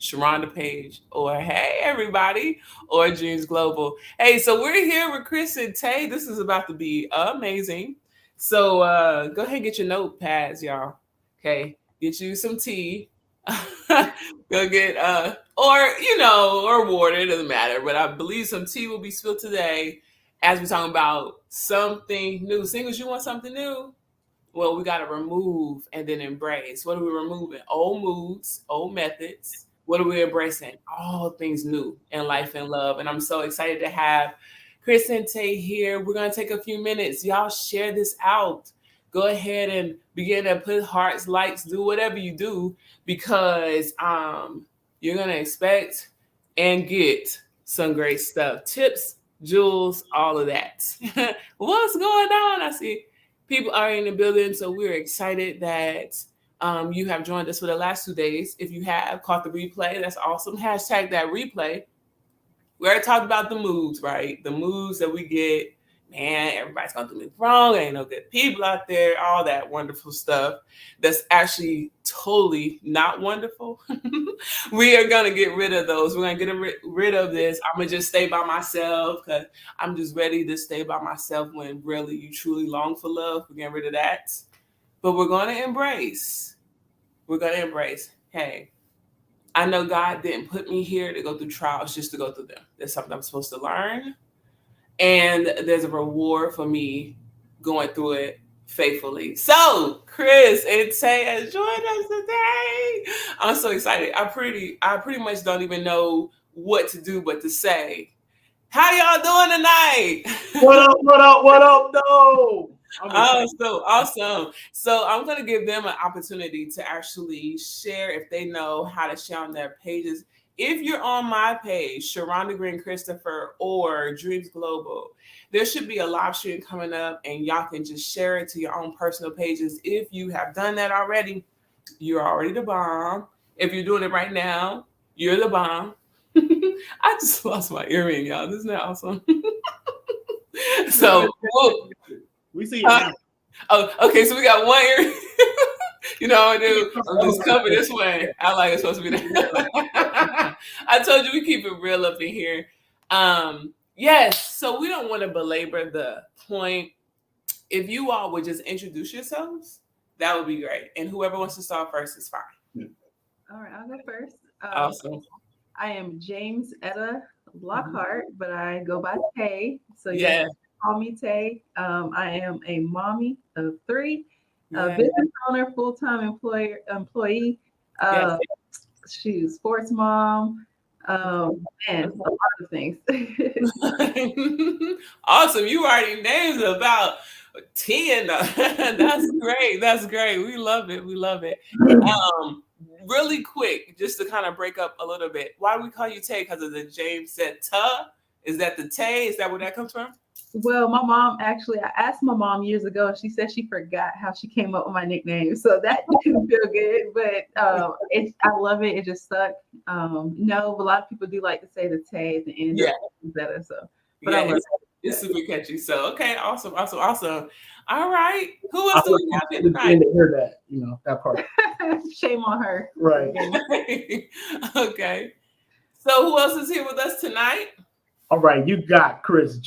Sharonda Page, or hey everybody, or Dreams Global. Hey, so we're here with Chris and Tay. This is about to be amazing. So go ahead and get your notepads, y'all. Okay, get you some tea. Go get or or water, it doesn't matter. But I believe some tea will be spilled today as we're talking about something new. Singles, you want something new? Well, we got to remove and then embrace. What are we removing? Old moods, old methods. What are we embracing? All things new in life and love. And I'm so excited to have Chris and Tay here. We're going to take a few minutes. Y'all share this out. Go ahead and begin to put hearts, likes, do whatever you do, because you're going to expect and get some great stuff. Tips, jewels, all of that. What's going on? I see people are in the building, so we're excited that you have joined us for the last 2 days. If you have caught the replay, that's awesome. Hashtag that replay. We already talked about the moods, right? The moods that we get. Man, everybody's going to do me wrong. Ain't no good people out there. All that wonderful stuff that's actually totally not wonderful. We are going to get rid of those. We're going to get rid of this. I'm going to just stay by myself because I'm just ready to stay by myself when really you truly long for love. We're getting rid of that. But we're going to embrace. Hey, I know God didn't put me here to go through trials just to go through them. There's something I'm supposed to learn. And there's a reward for me going through it faithfully. So, Chris and Tay has joined us today. I'm so excited. I pretty much don't even know what to do but to say, how y'all doing tonight? What up? No. Oh, so awesome. So I'm going to give them an opportunity to actually share if they know how to share on their pages. If you're on my page, Sharonda Green Christopher or Dreams Global, there should be a live stream coming up and y'all can just share it to your own personal pages. If you have done that already, you're already the bomb. If you're doing it right now, you're the bomb. I just lost my earring, y'all. Isn't that awesome? So, we see it. Okay, so we got one earring. You know what I do? I'm just coming this way. I like it's supposed to be that. I told you we keep it real up in here. Yes, so we don't want to belabor the point. If you all would just introduce yourselves, that would be great. And whoever wants to start first is fine. All right, I'll go first. Awesome. I am James Etta Lockhart, but I go by Tay. So yeah, call me Tay. I am a mommy of 3. Yeah. Business owner, full-time employee, sports mom, and a lot of things. Awesome. You already named about 10. That's great. That's great. We love it. Really quick, just to kind of break up a little bit. Why do we call you Tay? Because of the James said "ta." Is that the Tay? Is that where that comes from? Well, my mom I asked my mom years ago, and she said she forgot how she came up with my nickname. So that didn't feel good, but I love it. It just stuck. No, but a lot of people do like to say the Tay at the end. Yeah. So, but I love it. It's super catchy. So, okay, awesome. All right. Who else do we have here tonight? I didn't hear that, that part. Shame on her. Right. Okay. So, who else is here with us tonight? All right, you got Chris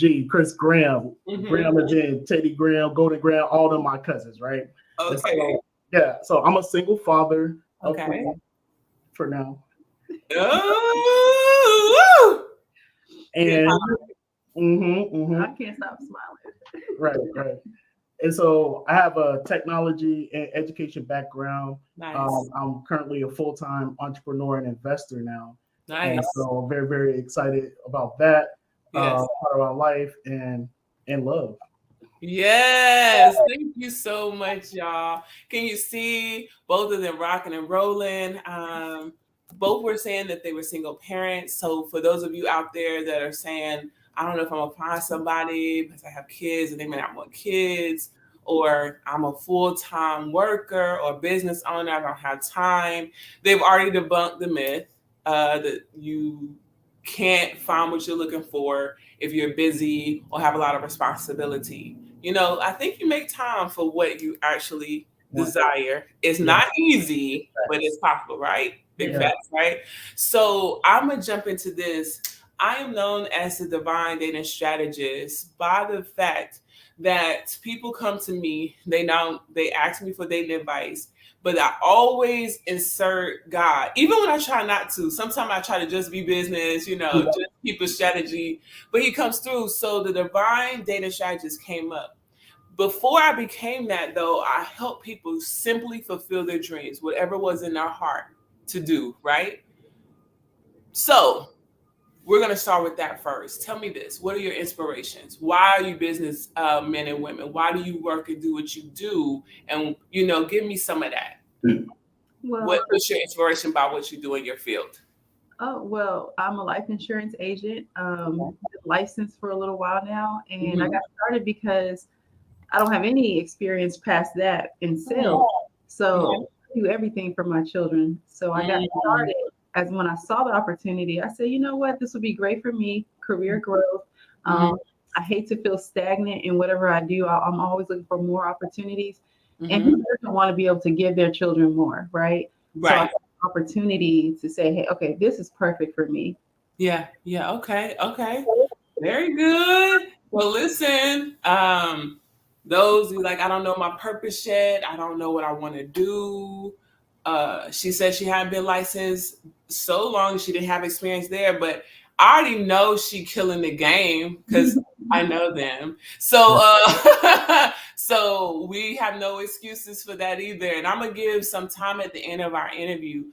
Graham, Graham again, Teddy Graham, Golden Graham, all of my cousins, right? Okay. So I'm a single father. Okay. For now. Oh, and I can't stop smiling. Right. And so I have a technology and education background. Nice. I'm currently a full-time entrepreneur and investor now. Nice. And so I'm very, very excited about that. Part of our life and love. Yes. Thank you so much, y'all. Can you see both of them rocking and rolling? Both were saying that they were single parents. So for those of you out there that are saying, I don't know if I'm going to find somebody because I have kids and they may not want kids, or I'm a full-time worker or business owner, I don't have time. They've already debunked the myth that you can't find what you're looking for if you're busy or have a lot of responsibility. I think you make time for what you actually desire. It's not easy, but it's possible, right? Big Yeah. facts, right? So I'm gonna jump into this. I am known as the divine dating strategist by the fact that people come to me, they ask me for dating advice, but I always insert God, even when I try not to. Sometimes I try to just be business, just keep a strategy, but he comes through. So the divine dating strategist came up. Before I became that, though, I help people simply fulfill their dreams, whatever was in their heart to do, right? So we're going to start with that first. Tell me this. What are your inspirations? Why are you business men and women? Why do you work and do what you do? And, give me some of that. Well, What's your inspiration about what you do in your field? oh, well, I'm a life insurance agent, licensed for a little while now. And I got started because I don't have any experience past that in sales. So I do everything for my children. So I got started as when I saw the opportunity, I said, you know what, this would be great for me, career growth. I hate to feel stagnant in whatever I do. I'm always looking for more opportunities. And who doesn't want to be able to give their children more, right? So I had an opportunity to say, hey, okay, this is perfect for me. Yeah. Okay. Very good. Well, listen, those who I don't know my purpose yet. I don't know what I want to do. She said she hadn't been licensed so long. She didn't have experience there, but I already know she killing the game because I know them. So, so we have no excuses for that either. And I'm going to give some time at the end of our interview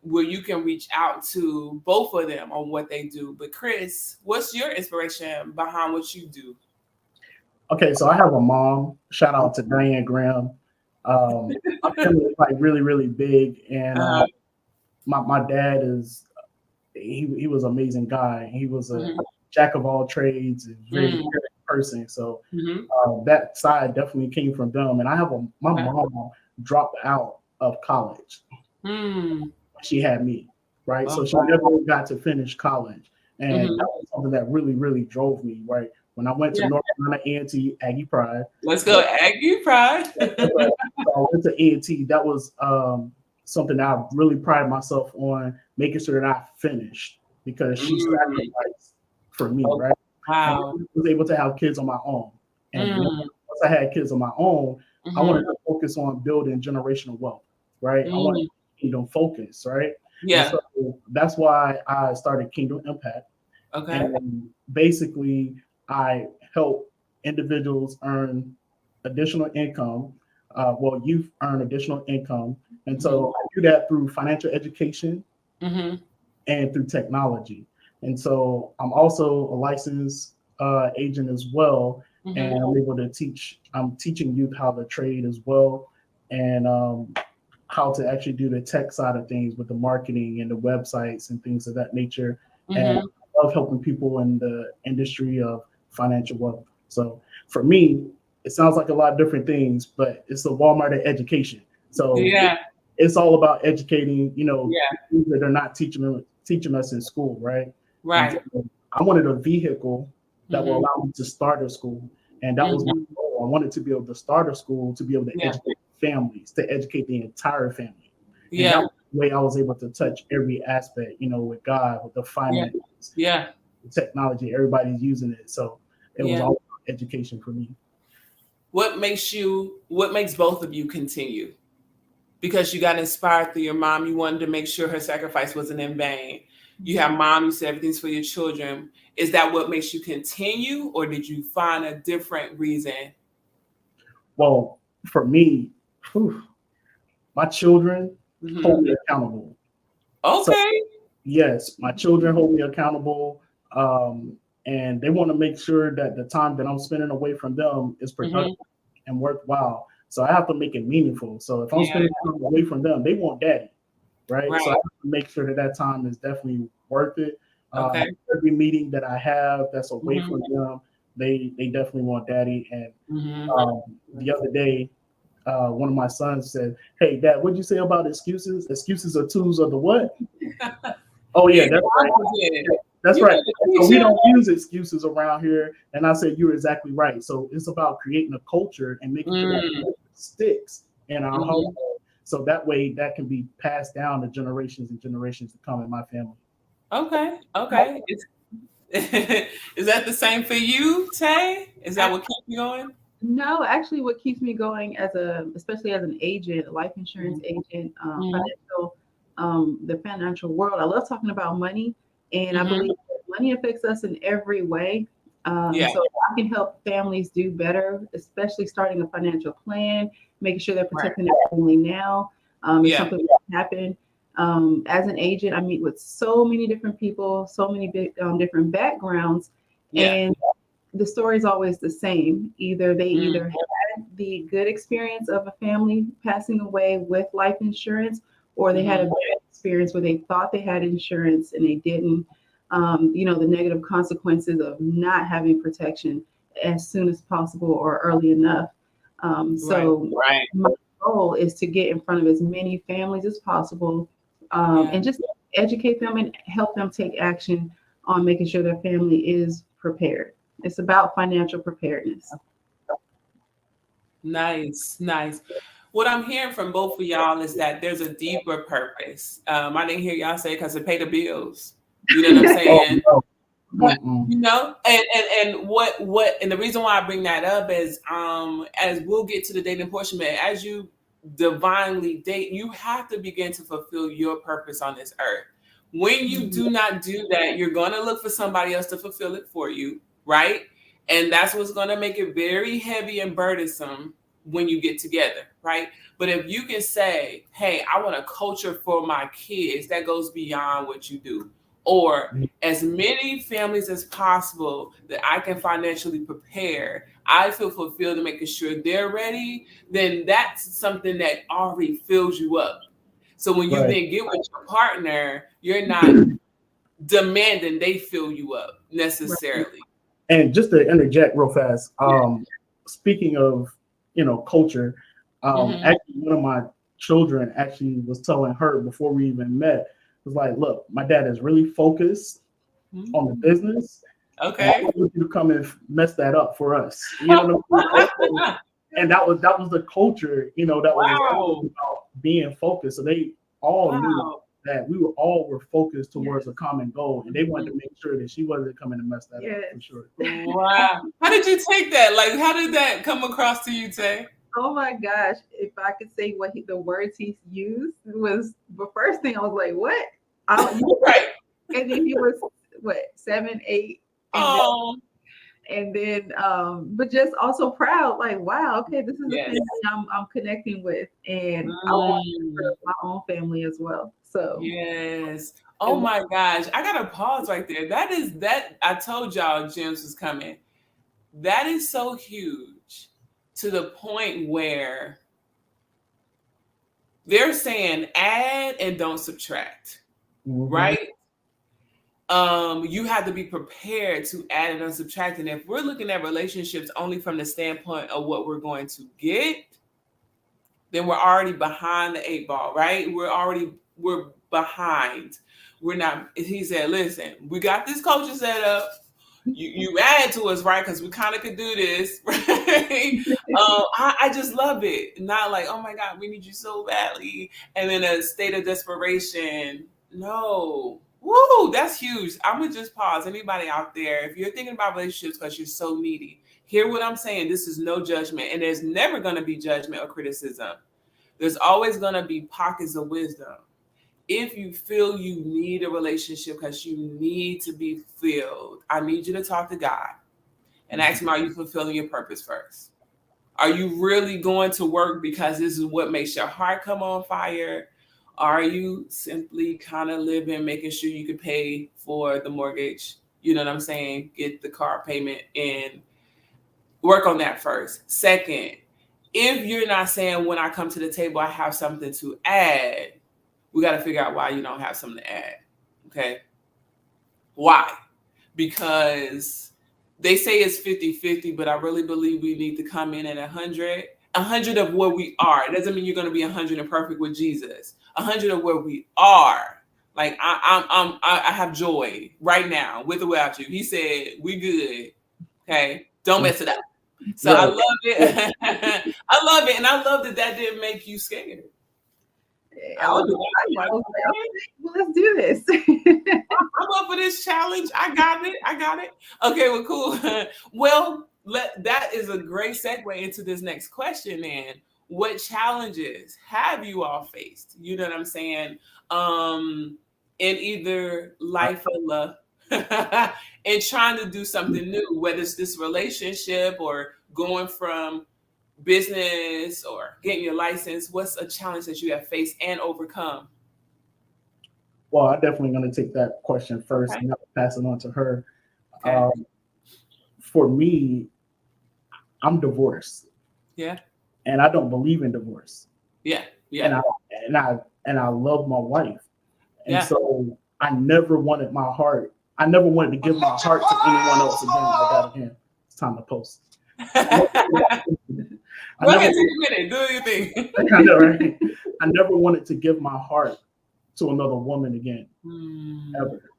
where you can reach out to both of them on what they do. But Chris, what's your inspiration behind what you do? Okay, so I have a mom. Shout out to Diane Graham. My family is really, really big, and my dad is he was an amazing guy. He was a jack of all trades, a very caring person. So that side definitely came from them. And I have my mom dropped out of college. She had me, right? So she never got to finish college, and that was something that really, really drove me, right? When I went to North Carolina A&T, Aggie Pride. Let's go, Aggie Pride. So I went to A&T. That was something that I really pride myself on, making sure that I finished because she sacrificed for me, right? Wow. And I was able to have kids on my own. And once I had kids on my own, I wanted to focus on building generational wealth, right? I wanted Kingdom Focus, right? Yeah. And so that's why I started Kingdom Impact. Okay. And basically, I help individuals earn additional income. Youth earn additional income. And so I do that through financial education and through technology. And so I'm also a licensed agent as well. And I'm able to I'm teaching youth how to trade as well. And how to actually do the tech side of things with the marketing and the websites and things of that nature. And I love helping people in the industry of financial wealth. So for me, it sounds like a lot of different things, but it's the Walmart of education. So it's all about educating, things that they're not teaching us in school, right? Right. So I wanted a vehicle that will allow me to start a school. And that was my goal. I wanted to be able to start a school to be able to educate families, to educate the entire family. And that was the way I was able to touch every aspect, with God, with the finance, the technology, everybody's using it. So it was all about education for me. What makes both of you continue? Because you got inspired through your mom. You wanted to make sure her sacrifice wasn't in vain. You have mom, you said everything's for your children. Is that what makes you continue, or did you find a different reason? Well, for me, my children hold me accountable. Okay. So, yes, my children hold me accountable. And they want to make sure that the time that I'm spending away from them is productive and worthwhile. So I have to make it meaningful. So if I'm spending time away from them, they want daddy, right? So I have to make sure that time is definitely worth it. Every meeting that I have that's away from them, they definitely want daddy. And the other day, one of my sons said, "Hey, Dad, what'd you say about excuses? Excuses are tools of the what?" Oh yeah, that's right. That's right. So we don't use excuses around here. And I said, you're exactly right. So it's about creating a culture and making sure that it sticks in our home. So that way that can be passed down to generations and generations to come in my family. Okay. Is that the same for you, Tay? Is that what keeps you going? No, actually, what keeps me going especially as an agent, a life insurance agent, financial, the financial world. I love talking about money, and I believe that money affects us in every way. So I can help families do better, especially starting a financial plan, making sure they're protecting their family now. If something would happen. As an agent, I meet with so many different people, so many different backgrounds, and the story is always the same. Either had the good experience of a family passing away with life insurance, or they had a bad experience where they thought they had insurance and they didn't. The negative consequences of not having protection as soon as possible or early enough. My goal is to get in front of as many families as possible, and just educate them and help them take action on making sure their family is prepared. It's about financial preparedness. Nice. What I'm hearing from both of y'all is that there's a deeper purpose. I didn't hear y'all say because to pay the bills. You know what I'm saying? But, and what and the reason why I bring that up is as we'll get to the dating portion, but as you divinely date, you have to begin to fulfill your purpose on this earth. When you do not do that, you're going to look for somebody else to fulfill it for you, right? And that's what's going to make it very heavy and burdensome when you get together, right? But if you can say, hey, I want a culture for my kids that goes beyond what you do, or as many families as possible that I can financially prepare, I feel fulfilled in making sure they're ready, then that's something that already fills you up. So when you then get with your partner, you're not demanding they fill you up necessarily. And just to interject real fast, speaking of, culture, actually one of my children actually was telling her before we even met, was like, look, my dad is really focused on the business. Okay. I want you to come and mess that up for us. You know what I mean? And that was the culture, that was about being focused. So they all knew that we were focused towards a common goal, and they wanted to make sure that she wasn't coming to mess that up for sure. Wow. How did you take that? Like, how did that come across to you, Tay? Oh my gosh. If I could say the words he used was the first thing I was like, what? And then he was 7, 8. And then but just also proud, like, wow, okay, this is the thing I'm connecting with, and I want to serve my own family as well. So yes. Oh my gosh, I gotta pause right there. That I told y'all James was coming. That is so huge to the point where they're saying add and don't subtract, right? You have to be prepared to add and subtract. And if we're looking at relationships only from the standpoint of what we're going to get, then we're already behind the 8 ball, right? We're behind. We're not. He said, listen, we got this culture set up. You add to us, right? Because we kind of could do this, right? I just love it. Not like, oh my God, we need you so badly. And in a state of desperation. No. Woo, that's huge. I'm going to just pause. Anybody out there, if you're thinking about relationships because you're so needy, hear what I'm saying. This is no judgment. And there's never going to be judgment or criticism. There's always going to be pockets of wisdom. If you feel you need a relationship because you need to be filled, I need you to talk to God and ask him, are you fulfilling your purpose first? Are you really going to work because this is what makes your heart come on fire? Are you simply kind of living, making sure you can pay for the mortgage? You know what I'm saying? Get the car payment and work on that first. Second, if you're not saying when I come to the table, I have something to add, we got to figure out why you don't have something to add. Okay. Why? Because they say it's 50-50, but I really believe we need to come in at 100 of where we are. It doesn't mean you're going to be 100 and perfect with Jesus. 100 of where we are. Like I have joy right now with or without you. He said, we good. Okay. Don't mess it up. So I love it. I love it. And I love that didn't make you scared. I was like, like, okay, well, let's do this. I'm up for this challenge. I got it. Okay, well, cool. Well, that is a great segue into this next question, man. What challenges have you all faced? You know what I'm saying? In either life or love, and trying to do something new, whether it's this relationship or going from business or getting your license. What's a challenge that you have faced and overcome? Well, I'm definitely going to take that question first and pass it on to her. Okay. For me, I'm divorced. Yeah. And I don't believe in divorce. Yeah. Yeah. And I love my wife. And so I never wanted to give my heart to anyone else again like that again. It's time to post. Go ahead, take a minute. Do your thing. I know, right? I never wanted to give my heart to another woman again, ever.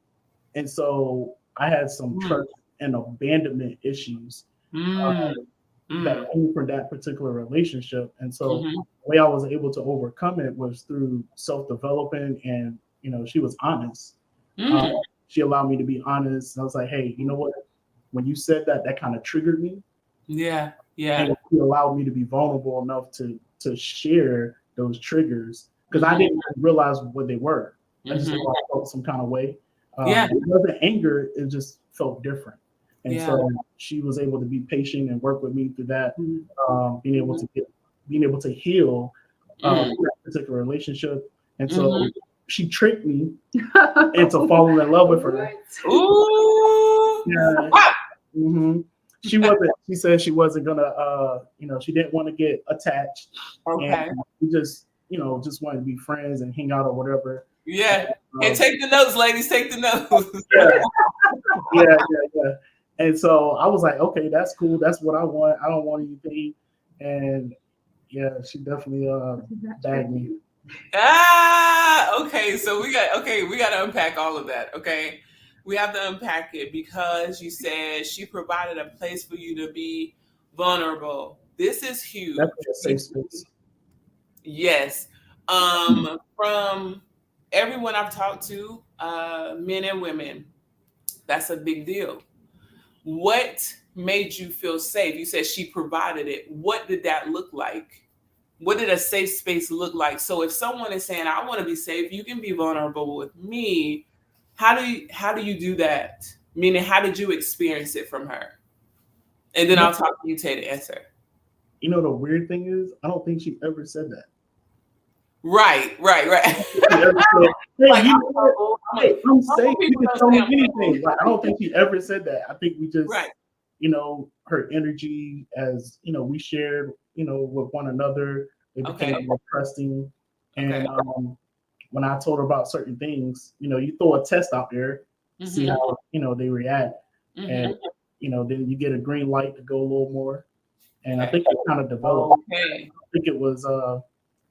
And so I had some trust and abandonment issues that came from that particular relationship. And so the way I was able to overcome it was through self-development, and she was honest. She allowed me to be honest. And I was like, hey, you know what? When you said that kind of triggered me. Yeah. And she allowed me to be vulnerable enough to share those triggers, because I didn't realize what they were. I just thought I felt some kind of way. It wasn't anger, it just felt different. And so she was able to be patient and work with me through that, being able to heal that particular relationship. And so she tricked me into falling in love with her. Ooh. Yeah. She said she wasn't gonna she didn't want to get attached. Okay. And we just wanted to be friends and hang out or whatever. Yeah. And take the notes, ladies, take the notes. Yeah. And so I was like, okay, that's cool. That's what I want. I don't want anything. And she definitely bagged me. Okay. So we got to unpack all of that. Okay. We have to unpack it because you said she provided a place for you to be vulnerable. This is huge. That's a safe space. Yes. From everyone I've talked to, men and women, that's a big deal. What made you feel safe? You said she provided it. What did that look like? What did a safe space look like? So if someone is saying, I want to be safe, you can be vulnerable with me. How do you do that? Meaning, how did you experience it from her? And then I'll talk to you, Tay, to answer. The weird thing is, I don't think she ever said that. Right. I'm safe. You can tell me anything. Like, I don't think she ever said that. I think we just, her energy as, we shared, with one another. It became more trusting. And when I told her about certain things, you throw a test out there, see how, they react. And, then you get a green light to go a little more. And I think it kind of developed. I think it was,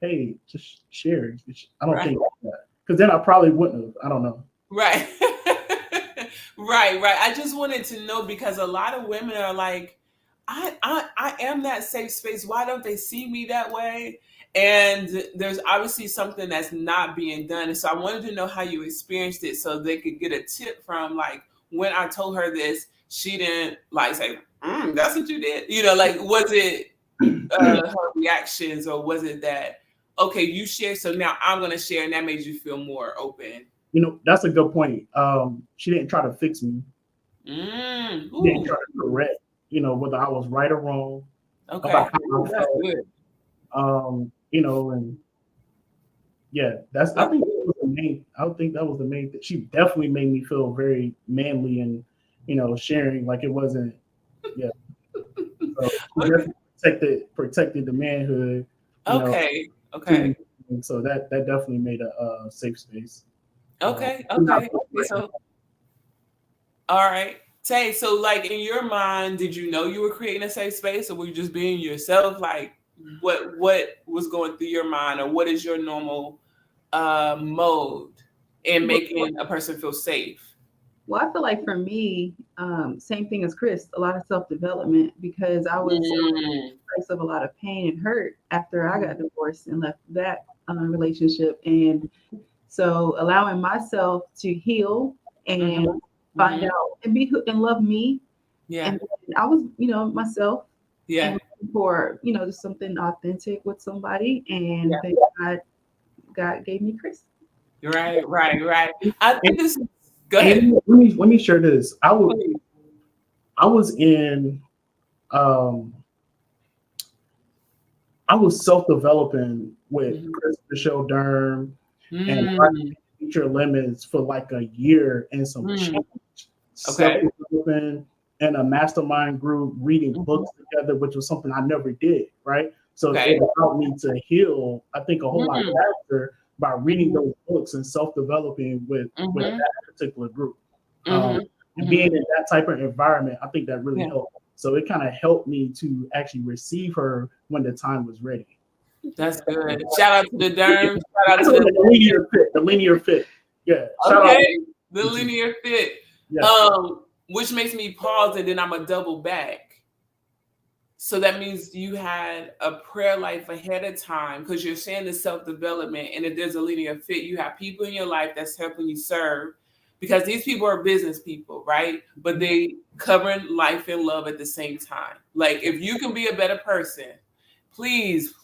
hey, just share. I don't think that. Because then I probably wouldn't have. I don't know. Right. Right. I just wanted to know, because a lot of women are like, I am that safe space. Why don't they see me that way? And there's obviously something that's not being done. And so I wanted to know how you experienced it, so they could get a tip from, like, when I told her this, she didn't like say, that's what you did. Was it her reactions, or was it that, okay, you share, so now I'm going to share, and that made you feel more open? That's a good point. She didn't try to fix me. She didn't try to correct, whether I was right or wrong. Okay. About how I That's felt. good. And I think that was the main. I would think that was the main thing. She definitely made me feel very manly and, sharing, like it wasn't. Yeah. So she definitely protected the manhood. Okay. And so that definitely made a safe space. Okay. So, all right. Tay, so like, in your mind, did you know you were creating a safe space, or were you just being yourself? Like, what was going through your mind, or what is your normal mode in making a person feel safe? Well, I feel like for me, same thing as Chris, a lot of self-development, because I was in a place of a lot of pain and hurt after I got divorced and left that relationship. And so allowing myself to heal and find out and and love me. Yeah. And I was, myself. Yeah. And for, just something authentic with somebody. And then God gave me Chris. Right. I think this is, go ahead. Let me share this. I was in I was self-developing with Chris Michelle Durham and Future Limits for like a year and some change. Self-developing in a mastermind group, reading books together, which was something I never did, right? So it allowed me to heal, I think, a whole lot faster by reading those books and self-developing with that particular group. And being in that type of environment, I think that really helped. So it kind of helped me to actually receive her when the time was ready. That's good. Shout out to the Derm. Shout out to the linear fit. The linear fit. Yeah. Shout out. The linear fit. Yeah. Which makes me pause, and then I'm a double back. So that means you had a prayer life ahead of time, because you're saying the self-development, and if there's a linear fit, you have people in your life that's helping you serve, because these people are business people, right? But they covering life and love at the same time. Like, if you can be a better person, please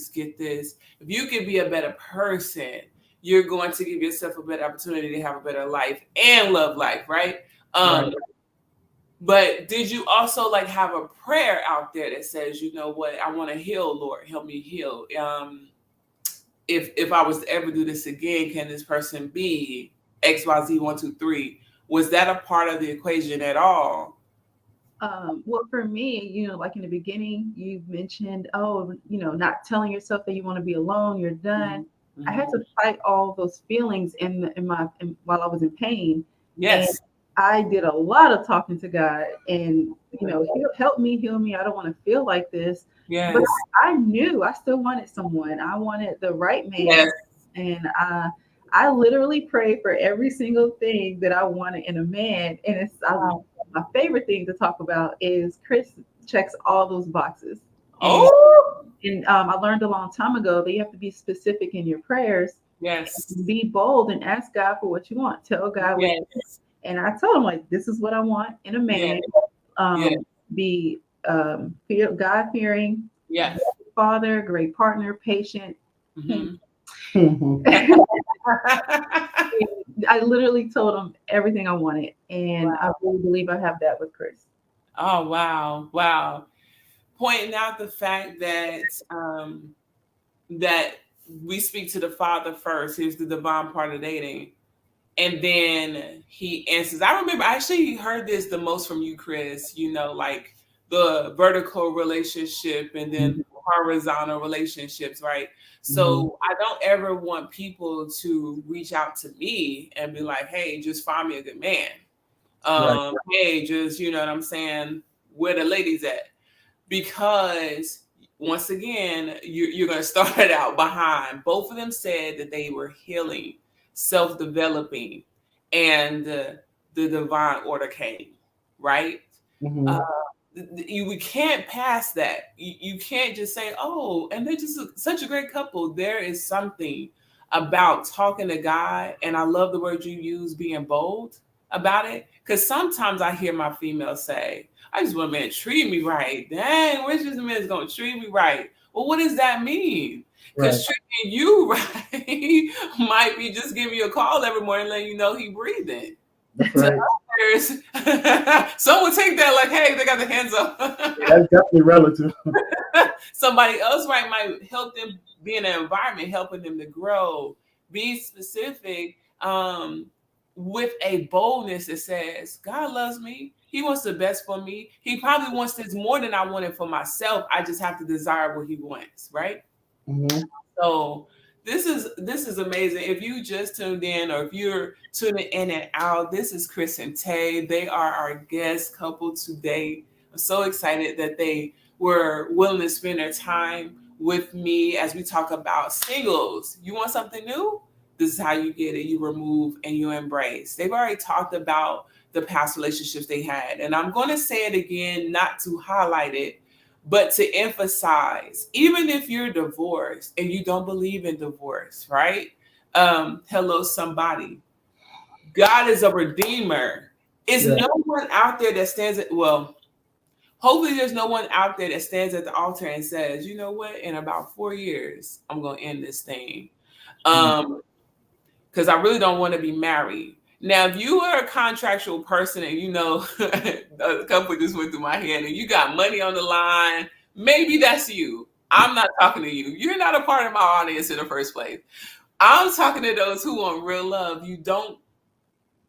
get this. If you can be a better person, you're going to give yourself a better opportunity to have a better life and love life, right? But did you also like have a prayer out there that says, you know what, I want to heal, Lord, help me heal. If I was to ever do this again, can this person be XYZ 1, 2, 3? Was that a part of the equation at all? Well, for me, like in the beginning, you mentioned, not telling yourself that you want to be alone, you're done. I had to fight all those feelings while I was in pain. Yes. And I did a lot of talking to God, and help me, heal me. I don't want to feel like this. Yes. But I knew I still wanted someone. I wanted the right man. Yes. And I literally prayed for every single thing that I wanted in a man. And it's my favorite thing to talk about is Chris checks all those boxes. And I learned a long time ago that you have to be specific in your prayers. Yes. Be bold and ask God for what you want. Tell God what you want. And I told him, like, this is what I want in a man. Be God-fearing, father, great partner, patient. I literally told him everything I wanted, and I really believe I have that with Chris. Oh, wow. Pointing out the fact that that we speak to the Father first. Here's the divine part of dating. And then he answers. I remember I actually heard this the most from you, Chris, like the vertical relationship and then horizontal relationships, right? So I don't ever want people to reach out to me and be like, hey, just find me a good man. Hey, just, you know what I'm saying? Where the ladies at? Because once again, you're going to start it out behind. Both of them said that they were healing, self-developing, and the divine order came, right? We can't pass that. You can't just say, oh, and they're just such a great couple. There is something about talking to God, and I love the word you use, being bold about it, because sometimes I hear my females say, I just want a man to treat me right. Dang, which is a man's going to treat me right? Well, what does that mean? Because treating you right might be just giving you a call every morning, letting you know he breathing. Right. Some would take that like, hey, they got their hands up. That's definitely relative. Somebody else might help them be in an environment, helping them to grow. Be specific with a boldness that says, God loves me. He wants the best for me. He probably wants this more than I wanted for myself. I just have to desire what he wants, right? So this is amazing. If you just tuned in, or if you're tuning in and out, this is Chris and Tay. They are our guest couple today. I'm so excited that they were willing to spend their time with me as we talk about singles. You want something new? This is how you get it. You remove and you embrace. They've already talked about the past relationships they had. And I'm going to say it again, not to highlight it, But to emphasize, even if you're divorced and you don't believe in divorce, right? Hello, somebody. God is a redeemer. Is Yeah. no one out there that stands at, well, hopefully there's no one out there that stands at the altar and says, you know what, in about 4 years, I'm going to end this thing. Because I really don't want to be married. Now, if you are a contractual person and you know a couple just went through my head and you got money on the line, maybe that's you. I'm not talking to you. You're not a part of my audience in the first place. I'm talking to those who want real love. You don't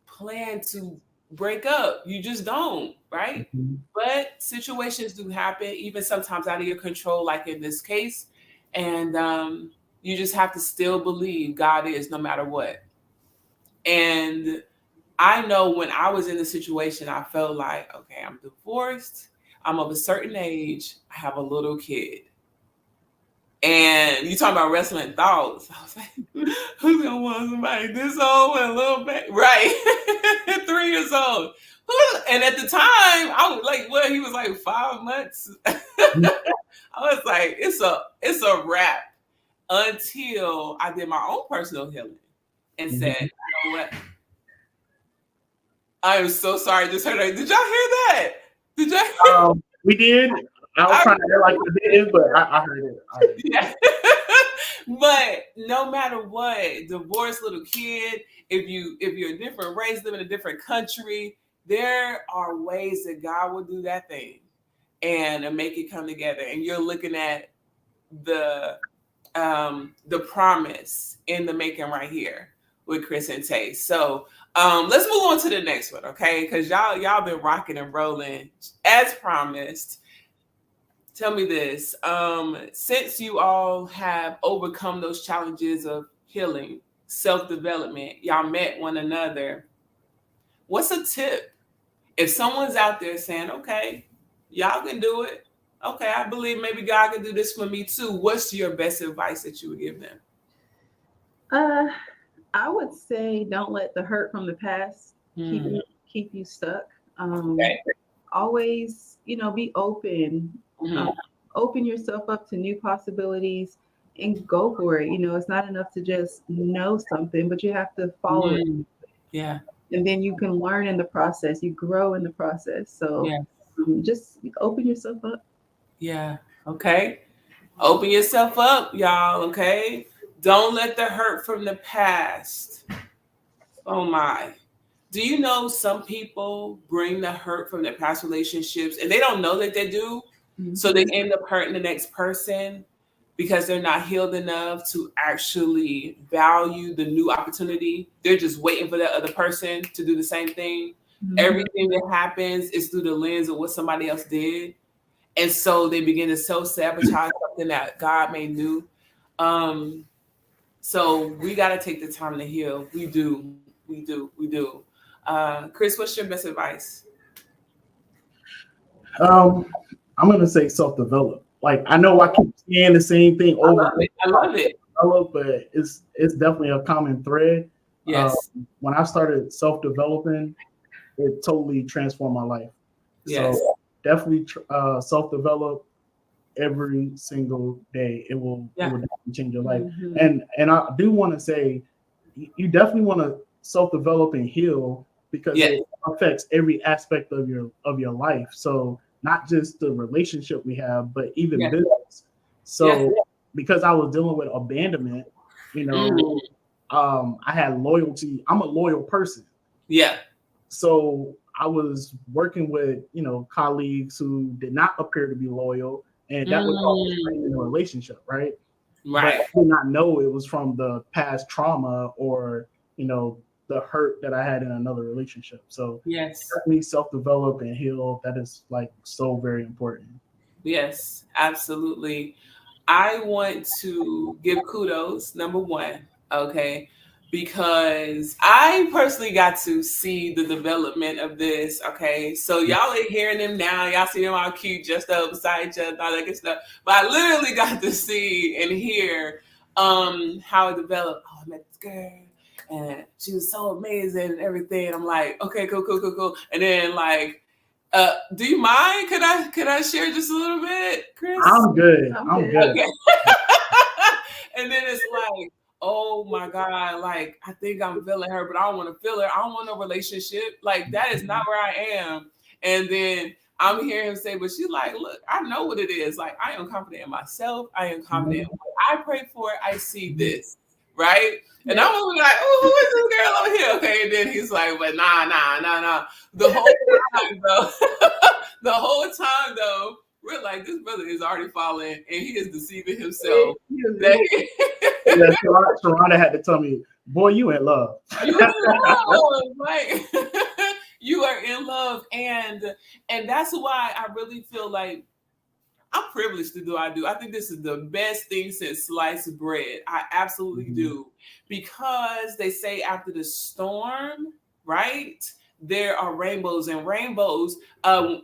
plan to break up. You just don't, right? Mhm. But situations do happen, even sometimes out of your control, like in this case. And you just have to still believe God is no matter what. And I know when I was in the situation, I felt like, okay, I'm divorced. I'm of a certain age. I have a little kid. And you talking about wrestling thoughts. I was like, who's gonna want somebody this old and a little bit? Right. 3 years old. And at the time, I was like, well, he was like 5 months. I was like, it's a wrap until I did my own personal healing and said, you know what? I am so sorry. I just heard that. Did y'all hear that? Did y'all hear We did. I was trying to hear like I did, but I heard it. I heard it. Yeah. But no matter what, divorced little kid, if you're a different race, live in a different country, there are ways that God will do that thing and make it come together. And you're looking at the promise in the making right here with Chris and Tay. So let's move on to the next one, okay? Because y'all been rocking and rolling as promised. Tell me this. Since you all have overcome those challenges of healing, self-development, y'all met one another. What's a tip? If someone's out there saying, okay, y'all can do it. Okay, I believe maybe God can do this for me too. What's your best advice that you would give them? I would say don't let the hurt from the past keep you stuck. Okay. Always, be open. Open yourself up to new possibilities and go for it. It's not enough to just know something, but you have to follow it. Yeah. And then you can learn in the process. You grow in the process. So just open yourself up. Yeah. Okay. Open yourself up, y'all. Okay. Don't let the hurt from the past. Oh my. Do you know some people bring the hurt from their past relationships and they don't know that they do? Mm-hmm. So they end up hurting the next person because they're not healed enough to actually value the new opportunity. They're just waiting for that other person to do the same thing. Mm-hmm. Everything that happens is through the lens of what somebody else did. And so they begin to self-sabotage something that God made new. So we got to take the time to heal. We do. Chris, what's your best advice? I'm gonna say self-develop. Like I know I keep saying the same thing over. I love it. But it's definitely a common thread. Yes. When I started self-developing, it totally transformed my life. Yes. So definitely self-develop every single day. It will definitely change your life. Mm-hmm. And I do want to say, you definitely want to self-develop and heal because it affects every aspect of your life. So not just the relationship we have, but even business. So because I was dealing with abandonment, I had loyalty. I'm a loyal person. Yeah. So I was working with, colleagues who did not appear to be loyal, and that was all in a relationship, right? Right. But I did not know it was from the past trauma or, the hurt that I had in another relationship. So definitely self-develop and heal. That is like so very important. Yes, absolutely. I want to give kudos, number one, okay, because I personally got to see the development of this, okay? So y'all are hearing them now. Y'all see them all cute, just up beside each other, all that good stuff. But I literally got to see and hear how it developed. Oh, I met this girl, and she was so amazing and everything. I'm like, okay, cool. And then, like, Do you mind? Could I share just a little bit, Chris? I'm good. I'm good. Okay. And then it's like, oh my God, like I think I'm feeling her, but I don't want to feel her. I don't want no relationship. Like that is not where I am. And then I'm hearing him say, but she's like, look, I know what it is. Like I am confident in myself. I am confident in what I pray for. I see this, right? And I'm gonna be like, oh, who is this girl over here? Okay, and then he's like, but nah. The whole time though, the whole time though, we're like, this brother is already falling and he is deceiving himself. Yeah, Sharonda had to tell me, boy, you in love. You in love, right? You are in love, and that's why I really feel like I'm privileged to do what I do. I think this is the best thing since sliced bread. I absolutely do, because they say after the storm, right? There are rainbows, and rainbows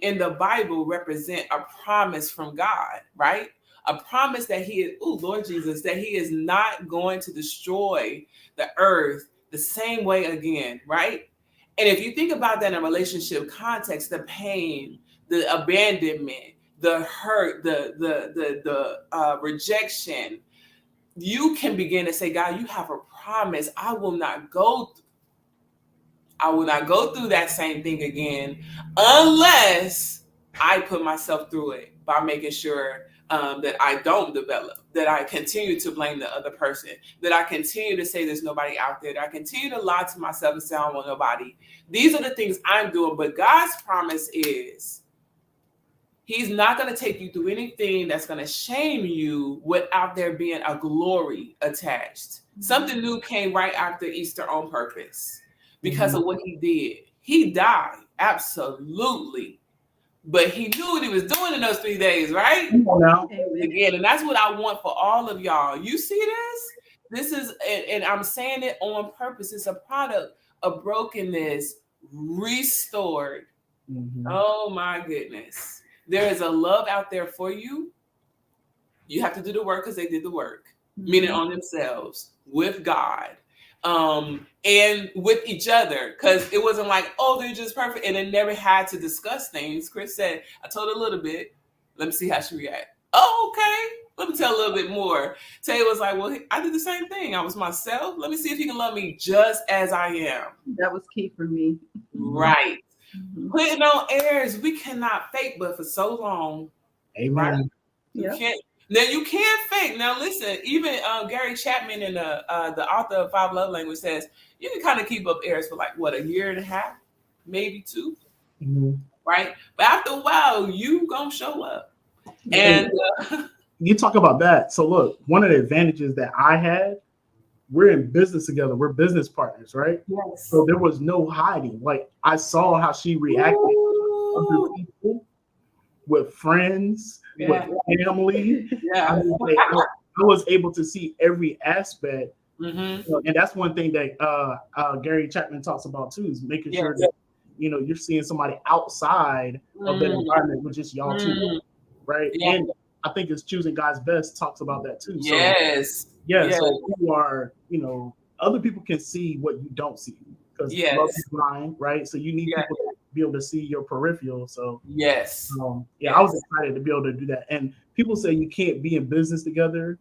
in the Bible represent a promise from God, right? A promise that he is, Lord Jesus, that he is not going to destroy the earth the same way again, right? And if you think about that in a relationship context, the pain, the abandonment, the hurt, the rejection, you can begin to say, God, you have a promise. I will not go through that same thing again unless I put myself through it by making sure that I don't develop, that I continue to blame the other person, that I continue to say there's nobody out there, that I continue to lie to myself and say I don't want nobody. These are the things I'm doing, but God's promise is he's not going to take you through anything that's going to shame you without there being a glory attached. Something new came right after Easter on purpose because of what he did. He died, absolutely. But he knew what he was doing in those 3 days, right? Again, and that's what I want for all of y'all. You see this? This is, and I'm saying it on purpose. It's a product of brokenness restored. Oh my goodness. There is a love out there for you. You have to do the work because they did the work, meaning on themselves, with God. And with each other, because it wasn't like, oh, they're just perfect, and they never had to discuss things. Chris said, I told her a little bit. Let me see how she react. Oh, okay. Let me tell a little bit more. Tay was like, well, I did the same thing. I was myself. Let me see if he can love me just as I am. That was key for me. Right. Putting on airs, we cannot fake, but for so long. Amen. Right? You can't. Now you can't fake. Now listen, even Gary Chapman, and the author of 5 Love Language, says you can kind of keep up airs for like what, 1.5 years, maybe 2, right? But after a while, you gonna show up. And you talk about that. So look, one of the advantages that I had, we're in business together. We're business partners, right? Yes. So there was no hiding. Like I saw how she reacted to other people, with friends, with family. I was able to see every aspect. And that's one thing that Gary Chapman talks about too, is making sure that you're seeing somebody outside of the environment with just y'all two, right? And I think it's Choosing God's Best talks about that too. So, so you are, other people can see what you don't see, because love is blind, right? So you need people to be able to see your peripheral. So I was excited to be able to do that. And people say you can't be in business together.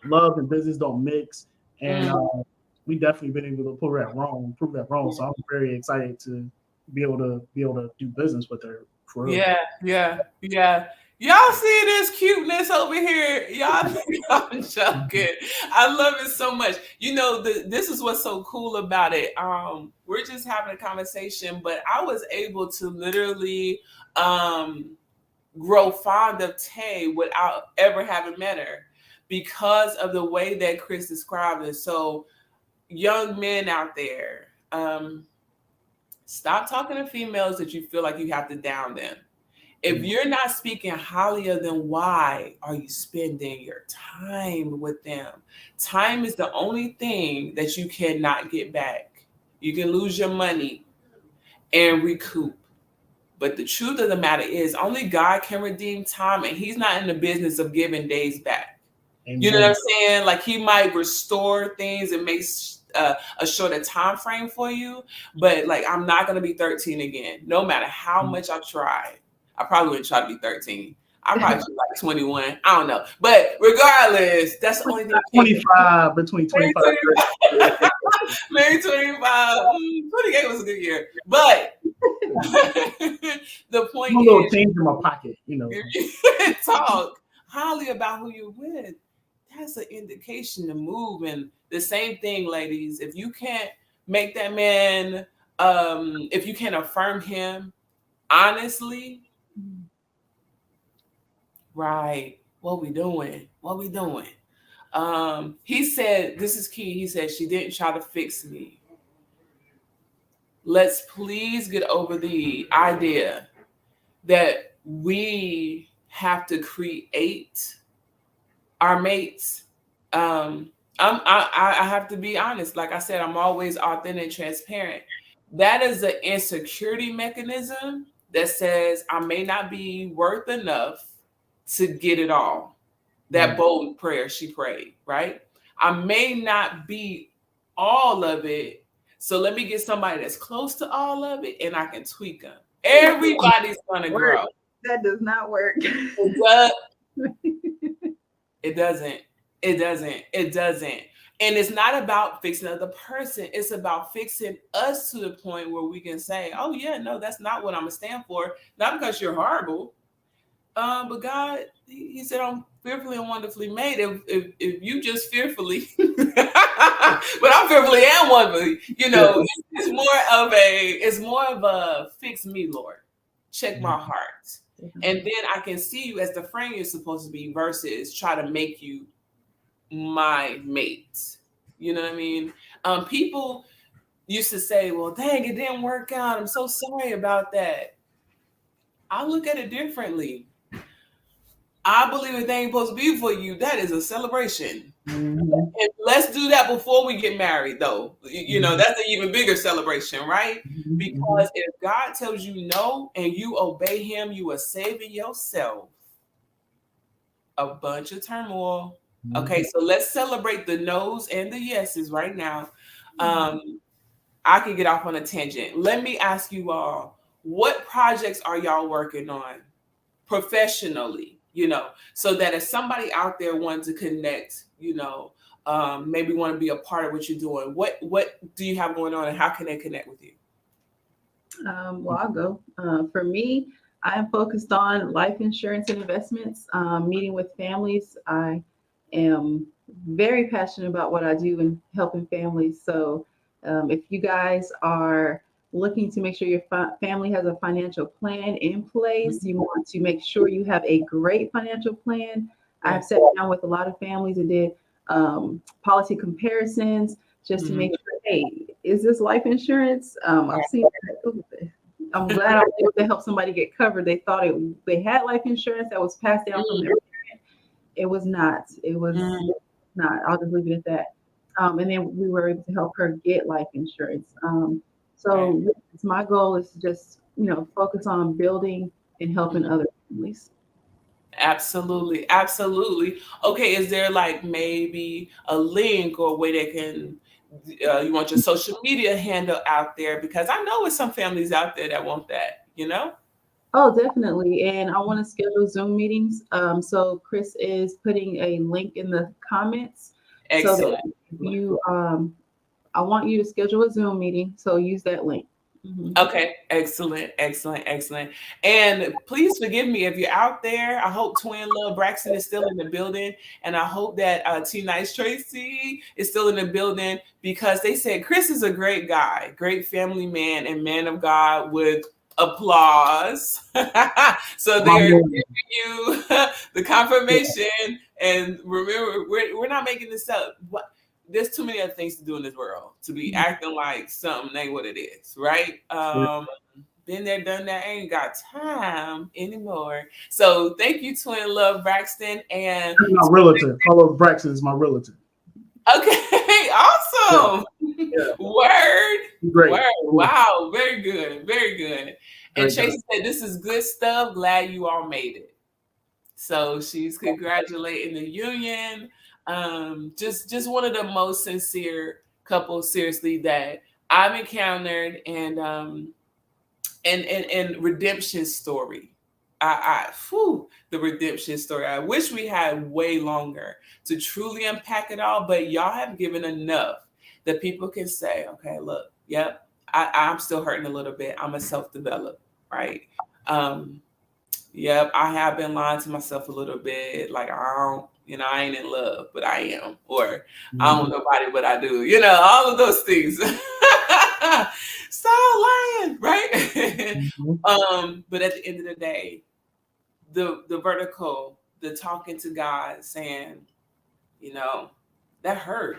Love and business don't mix, and we definitely been able to prove that wrong. So I'm very excited to be able to do business with her. For real. Y'all see this cuteness over here? Y'all, I'm joking. I love it so much. This is what's so cool about it. We're just having a conversation, but I was able to literally grow fond of Tay without ever having met her, because of the way that Chris described it. So, young men out there, stop talking to females that you feel like you have to down them. If you're not speaking highly of them, why are you spending your time with them? Time is the only thing that you cannot get back. You can lose your money and recoup. But the truth of the matter is, only God can redeem time, and he's not in the business of giving days back. Amen. You know what I'm saying? Like, he might restore things and make a shorter time frame for you. But like, I'm not gonna be 13 again, no matter how much I try. I probably wouldn't try to be 13. I probably be like 21. I don't know. But regardless, that's the only thing. 25, between 25 and 30. Maybe 25. 28 was a good year. But the point A little is, change in my pocket, you know. if you talk highly about who you're with, that's an indication to move. And the same thing, ladies, if you can't make that man, if you can't affirm him honestly, right, what we doing? What we doing? He said, this is key. He said, she didn't try to fix me. Let's please get over the idea that we have to create our mates. I have to be honest. Like I said, I'm always authentic and transparent. That is an insecurity mechanism that says I may not be worth enough to get it all. That bold prayer she prayed, right? I may not be all of it, so let me get somebody that's close to all of it, and I can tweak them. Everybody's gonna grow. That does not work. It doesn't. It doesn't. It doesn't. And it's not about fixing another person. It's about fixing us to the point where we can say, oh yeah, no, that's not what I'm gonna stand for. Not because you're horrible. But God, he said, I'm fearfully and wonderfully made. If you just fearfully, but I'm fearfully and wonderfully, you know, it's more of a fix me, Lord. Check my heart. And then I can see you as the friend you're supposed to be versus try to make you my mate. You know what I mean? People used to say, well, dang, it didn't work out. I'm so sorry about that. I look at it differently. I believe if they ain't supposed to be for you, that is a celebration. And let's do that before we get married, though. You know, that's an even bigger celebration, right? Because if God tells you no and you obey him, you are saving yourself a bunch of turmoil. Okay, so let's celebrate the no's and the yeses right now. I can get off on a tangent. Let me ask you all, what projects are y'all working on professionally? You know, so that if somebody out there wants to connect, you know, maybe want to be a part of what you're doing, what do you have going on and how can they connect with you? Well, I'll go. For me, I am focused on life insurance and investments, meeting with families. I am very passionate about what I do and helping families. So if you guys are looking to make sure your family has a financial plan in place, you want to make sure you have a great financial plan. I've sat down with a lot of families and did policy comparisons just to make sure, hey, is this life insurance? I've seen that. I'm glad I was able to help somebody get covered. They thought they had life insurance that was passed down from their parent. It was not. It was not. I'll just leave it at that. And then we were able to help her get life insurance. So my goal is to just, you know, focus on building and helping other families. Absolutely. Absolutely. Okay. Is there like maybe a link or a way they can, you want your social media handle out there? Because I know there's some families out there that want that, you know? Oh, definitely. And I want to schedule Zoom meetings. So Chris is putting a link in the comments. Excellent. So that you, I want you to schedule a Zoom meeting. So use that link. Okay. Excellent. Excellent. Excellent. And please forgive me if you're out there. I hope Twin Love Braxton is still in the building. And I hope that T Nice Tracy is still in the building, because they said Chris is a great guy, great family man and man of God with applause. So they're giving you the confirmation. And remember, we're not making this up. There's too many other things to do in this world to be acting like something ain't what it is, right? Been there, done that, ain't got time anymore. So thank you, Twin Love Braxton. And my relative. Carlos Braxton is my relative. Okay, awesome. Yeah. Word. Great. Word. Wow, very good. Very good. And Very Tracy said, this is good stuff. Glad you all made it. So she's congratulating the union. Just one of the most sincere couples seriously that I've encountered, and redemption story. The redemption story. I wish we had way longer to truly unpack it all, but y'all have given enough that people can say, okay, look, yep, I'm still hurting a little bit. I'm a self-developed, right? Yep, I have been lying to myself a little bit. Like, I ain't in love, but I am. Or I don't know nobody, but I do. All of those things. Stop lying, right? But at the end of the day, the vertical, the talking to God, saying, that hurt.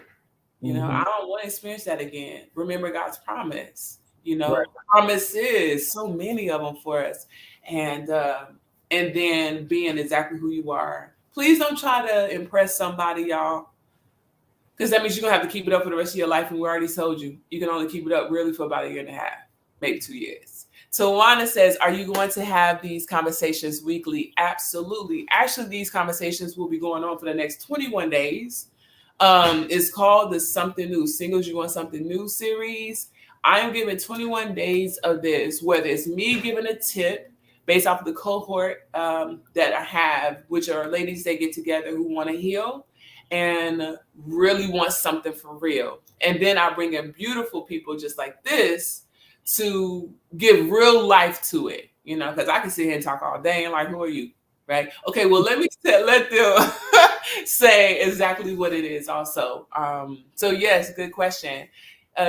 I don't want to experience that again. Remember God's promise. Right. Promises, so many of them for us, and then being exactly who you are. Please don't try to impress somebody, y'all, because that means you're gonna have to keep it up for the rest of your life. And we already told you can only keep it up really for about 1.5 years, maybe 2 years. So Wanda says, are you going to have these conversations weekly? Absolutely. Actually, these conversations will be going on for the next 21 days. It's called the Something New Singles You Want Something New series. I am giving 21 days of this, whether it's me giving a tip based off of the cohort that I have, which are ladies that get together who want to heal and really want something for real. And then I bring in beautiful people just like this to give real life to it, because I can sit here and talk all day and like, who are you? Right? Okay, well, let them say exactly what it is also. So yes, good question.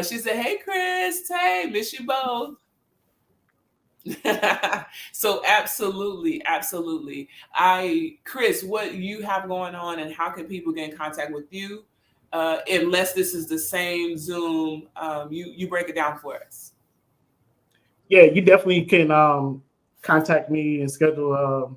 She said, hey, Chris, hey, miss you both. So absolutely. Chris, what you have going on and how can people get in contact with you? Unless this is the same Zoom, you break it down for us. Yeah, you definitely can contact me and schedule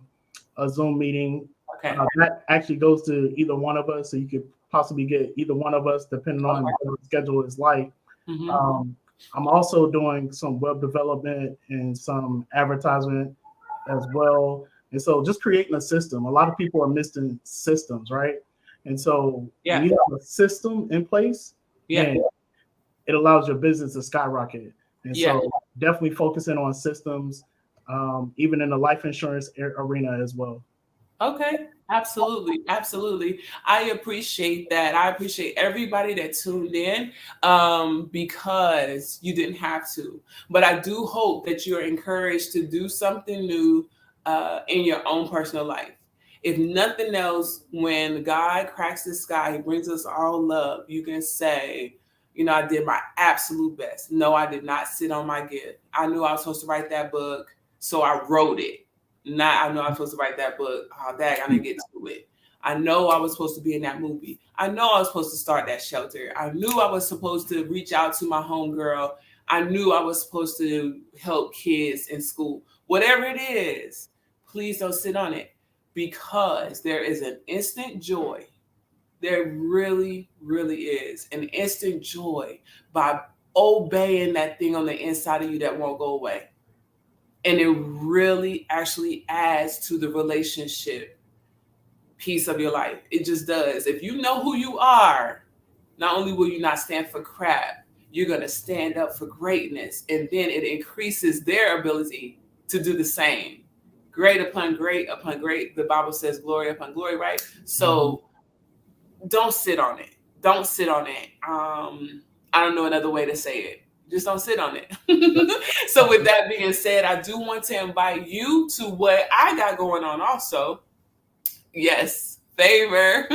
a Zoom meeting. Okay. That actually goes to either one of us, so you could possibly get either one of us depending on what the schedule is like. I'm also doing some web development and some advertisement as well. And so just creating a system. A lot of people are missing systems, right? And so when you have a system in place, then it allows your business to skyrocket. And so definitely focusing on systems, even in the life insurance arena as well. Okay, absolutely. I appreciate that. I appreciate everybody that tuned in because you didn't have to. But I do hope that you're encouraged to do something new in your own personal life. If nothing else, when God cracks the sky, he brings us all love, you can say, I did my absolute best. No, I did not sit on my gift. I knew I was supposed to write that book, so I wrote it. I know I was supposed to write that book. Oh, dang, I didn't get to it. I know I was supposed to be in that movie. I know I was supposed to start that shelter. I knew I was supposed to reach out to my homegirl. I knew I was supposed to help kids in school. Whatever it is, please don't sit on it, because there is an instant joy. There really, really is an instant joy by obeying that thing on the inside of you that won't go away. And it really actually adds to the relationship piece of your life. It just does. If you know who you are, not only will you not stand for crap, you're going to stand up for greatness. And then it increases their ability to do the same. Great upon great upon great. The Bible says glory upon glory, right? So don't sit on it. Don't sit on it. I don't know another way to say it. Just don't sit on it. So with that being said, I do want to invite you to what I got going on also. Yes, favor.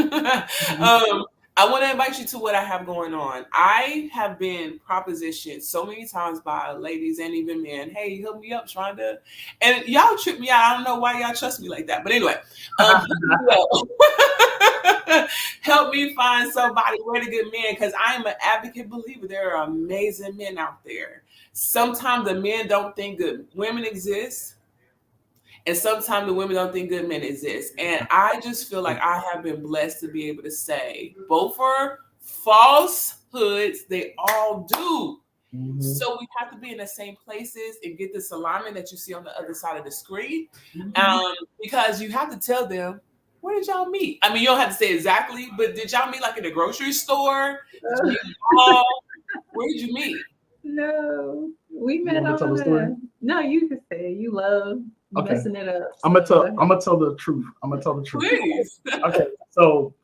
I want to invite you to what I have going on. I have been propositioned so many times by ladies and even men. Hey, hook me up, Shonda. And y'all trip me out. I don't know why y'all trust me like that. But anyway, help me find somebody, really good men, because I am an advocate believer. There are amazing men out there. Sometimes the men don't think good women exist. And sometimes the women don't think good men exist. And I just feel like I have been blessed to be able to say both are falsehoods. They all do. Mm-hmm. So we have to be in the same places and get this alignment that you see on the other side of the screen. Mm-hmm. Because you have to tell them, Where did y'all meet? I mean, you don't have to say exactly, but did y'all meet like in the grocery store? Did you meet in the mall? Where did you meet? No, we You met want me to tell the story? on. No, you can say it. You love Okay. messing it up. I'm gonna so tell. I'm gonna tell the truth. I'm gonna tell the truth. Please. Okay. So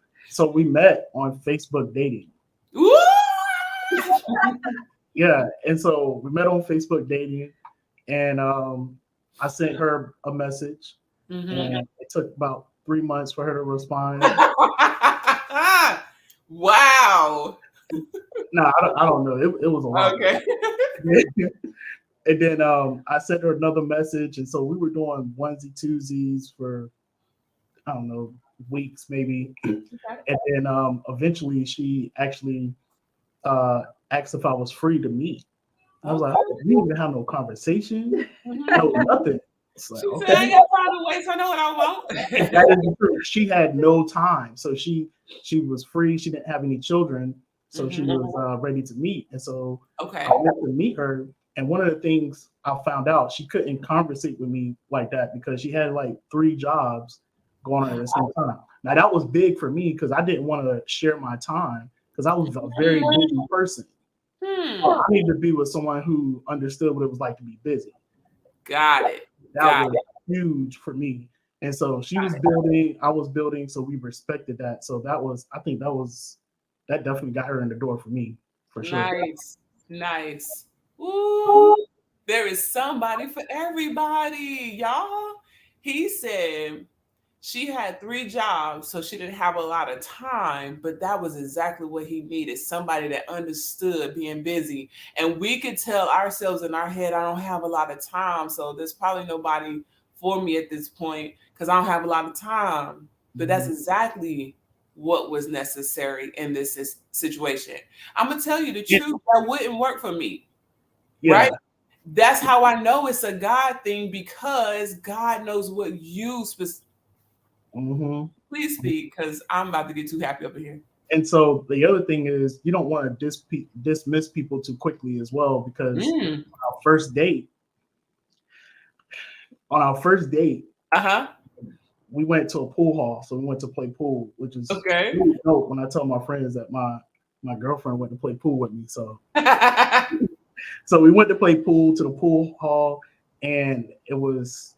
we met on Facebook dating. Woo! Yeah, and so we met on Facebook dating, and I sent her a message, Mhm. and it took about 3 months for her to respond. Wow. No, I don't know. It was a lot. Okay. And then I sent her another message, and so we were doing onesie twosies for I don't know weeks maybe, and then eventually she actually asked if I was free to meet. I was like, oh, we didn't even have no conversation, no nothing. It's like, She okay. said, I ain't got time to wait, so I know what I want. That is true. She had no time, so she was free. She didn't have any children, so she was ready to meet. And so Okay. I went to meet her. And one of the things I found out, she couldn't conversate with me like that because she had like 3 jobs going on at the same time. Now that was big for me because I didn't want to share my time because I was a very busy person. I needed to be with someone who understood what it was like to be busy. Got it. That was huge for me. And so she was building, I was building, so we respected that. So that was, I think that definitely got her in the door for me, for sure. Nice. Ooh, there is somebody for everybody, y'all. He said she had 3 jobs, so she didn't have a lot of time, but that was exactly what he needed. Somebody that understood being busy. And we could tell ourselves in our head, I don't have a lot of time, so there's probably nobody for me at this point because I don't have a lot of time. But that's exactly what was necessary in this situation. I'm going to tell you the truth, that wouldn't work for me. Yeah. Right? That's how I know it's a God thing, because God knows what you Please speak, because I'm about to get too happy over here. And so the other thing is, you don't want to dismiss people too quickly as well, because on our first date, we went to a pool hall. So we went to play pool, which is really dope when I tell my friends that my girlfriend went to play pool with me. So so we went to play pool to the pool hall, and it was,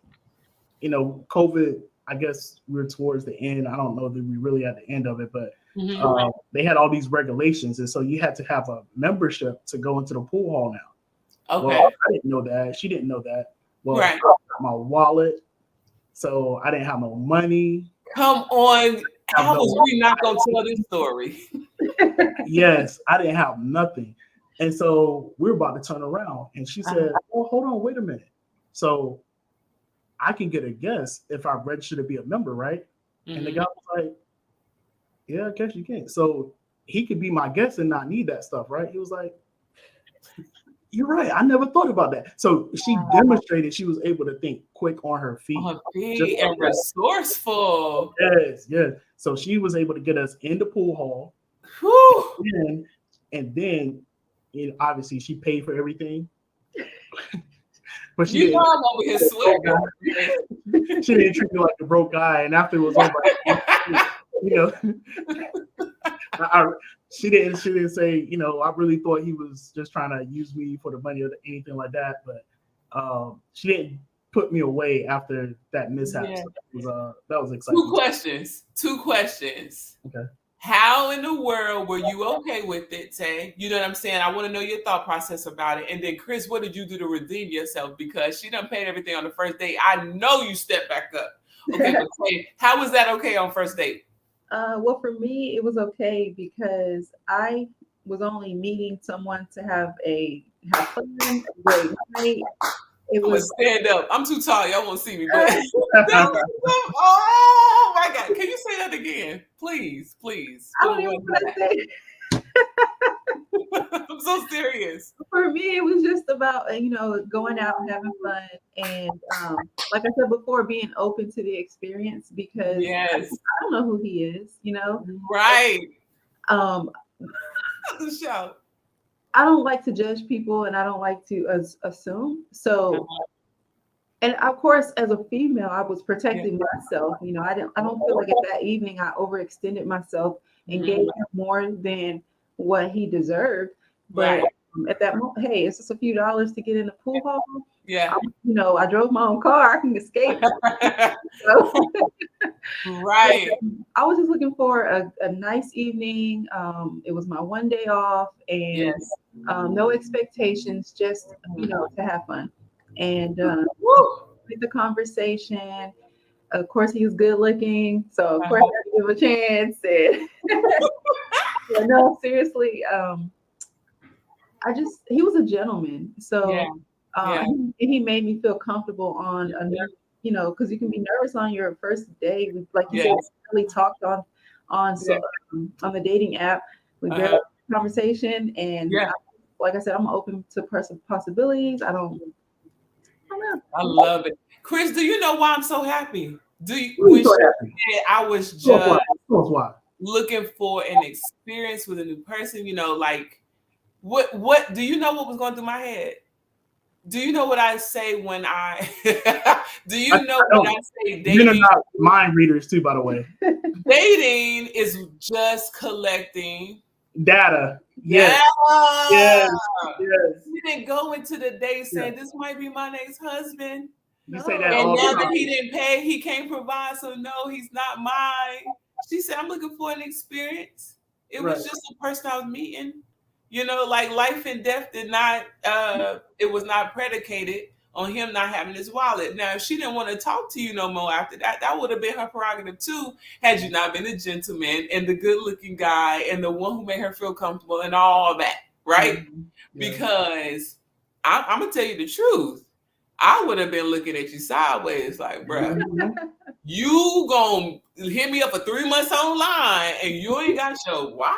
COVID. I guess we were towards the end. I don't know that we really at the end of it, but they had all these regulations, and so you had to have a membership to go into the pool hall now. Okay. Well, I didn't know that. She didn't know that. Well, I got my wallet, so I didn't have no money. Come on. How was we not going to tell this story? Yes, I didn't have nothing. And so we were about to turn around, and she said, "Oh, hold on, wait a minute. So I can get a guest if I register to be a member, right?" And the guy was like, "Yeah, I guess you can." So he could be my guest and not need that stuff, right? He was like, "You're right. I never thought about that." So she demonstrated she was able to think quick on her feet. And resourceful. Yes. So she was able to get us in the pool hall. And then obviously she paid for everything. But she didn't, I'm over here sweating. She didn't treat me like a broke guy. And after it was over, she didn't say, I really thought he was just trying to use me for the money or anything like that. But she didn't put me away after that mishap. Yeah. So that was exciting. Two questions. Okay. How in the world were you okay with it, Tay? You know what I'm saying? I want to know your thought process about it. And then, Chris, what did you do to redeem yourself? Because she done paid everything on the first date. I know you stepped back up. Okay, but Tay, how was that okay on first date? Well, for me, it was okay because I was only meeting someone to have fun, a great night. I'm gonna stand up. I'm too tall. Y'all won't see me. But oh my God! Can you say that again, please? I don't even want to say. I'm so serious. For me, it was just about going out and having fun, and like I said before, being open to the experience, because I don't know who he is, Right. Shout. I don't like to judge people, and I don't like to assume. So, And of course, as a female, I was protecting myself. You know, I don't feel like at that evening I overextended myself and gave him more than what he deserved. But at that moment, hey, it's just a few dollars to get in the pool hall. Yeah. You know, I drove my own car. I can escape. Right. I was just looking for a nice evening. It was my one day off, and no expectations, just you know, to have fun. And with the conversation, of course, he was good looking, so of course I had to give him a chance. And no, seriously, he was a gentleman, so he made me feel comfortable on a new, you know, because you can be nervous on your first date. Like you said, we really talked on the dating app. We barely had a conversation, and like I said, I'm open to possibilities. I don't know. I love it. Chris, do you know why I'm so happy? Do you Really so happy. I was just looking for an experience with a new person, you know, like what do you know what was going through my head? Do you know what I say when I do you know when I say dating? You're not mind readers too, by the way. Dating is just collecting data. Yes. Yes. You didn't go into the date saying this might be my next husband. You say that and all now the that time. he didn't pay, he can't provide, so no, he's not mine. She said, I'm looking for an experience. It was just a person I was meeting. You know, like life and death did not, it was not predicated on him not having his wallet. Now, if she didn't want to talk to you no more after that, that would have been her prerogative too, had you not been a gentleman and the good looking guy and the one who made her feel comfortable and all that, right? Mm-hmm. Yeah. Because I'm going to tell you the truth. I would have been looking at you sideways like, bro, you gonna hit me up for 3 months online and you ain't got your wallet